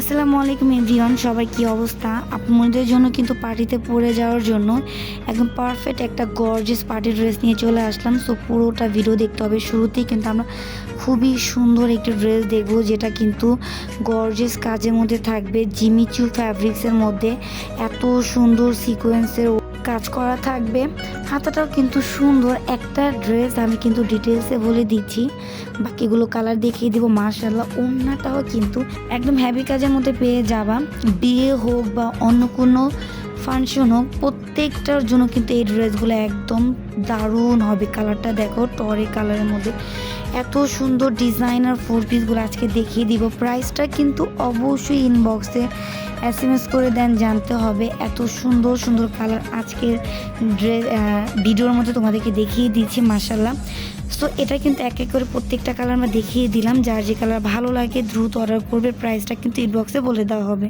আসসালামু আলাইকুম এভরিওয়ান, সবার কি অবস্থা? আপনাদের জন্য কিন্তু পার্টিতে পরে যাওয়ার জন্য একদম পারফেক্ট একটা গর্জিয়াস পার্টি ড্রেস নিয়ে চলে আসলাম। সো পুরোটা ভিডিও দেখতে হবে। শুরুতেই কিন্তু আমরা খুবই সুন্দর একটি ড্রেস দেখব, যেটা কিন্তু গর্জিয়াস কাজের মধ্যে থাকবে। জিমিচু ফ্যাব্রিক্সের মধ্যে এত সুন্দর সিকোয়েন্সের কাজ করা থাকবে। হাতাটাও কিন্তু সুন্দর একটা ড্রেস, আমি কিন্তু ডিটেলসে বলে দিচ্ছি, বাকিগুলো কালার দেখিয়ে দিব। মাশাআল্লাহ, ওড়নাটাও কিন্তু একদম হেভি কাজের মধ্যে পেয়ে যাবা। বিয়ে হোক বা অন্য কোনো ফাংশন হোক, প্রত্যেকটার জন্য কিন্তু এই ড্রেসগুলো একদম দারুণ হবে। কালারটা দেখো, টরে কালারের মধ্যে এত সুন্দর ডিজাইনার ফোর পিসগুলো আজকে দেখিয়ে দিব। প্রাইসটা কিন্তু অবশ্যই ইনবক্সে SMS করে দেন, জানতে হবে। এত সুন্দর সুন্দর কালার আজকের ড্রেস ভিডিওর মধ্যে তোমাদেরকে দেখিয়ে দিচ্ছি। মাশাআল্লাহ, সো এটা কিন্তু এক এক করে প্রত্যেকটা কালার আমরা দেখিয়ে দিলাম। যার যে কালার ভালো লাগে দ্রুত অর্ডার করবে। প্রাইসটা কিন্তু ইনবক্সে বলে দেওয়া হবে।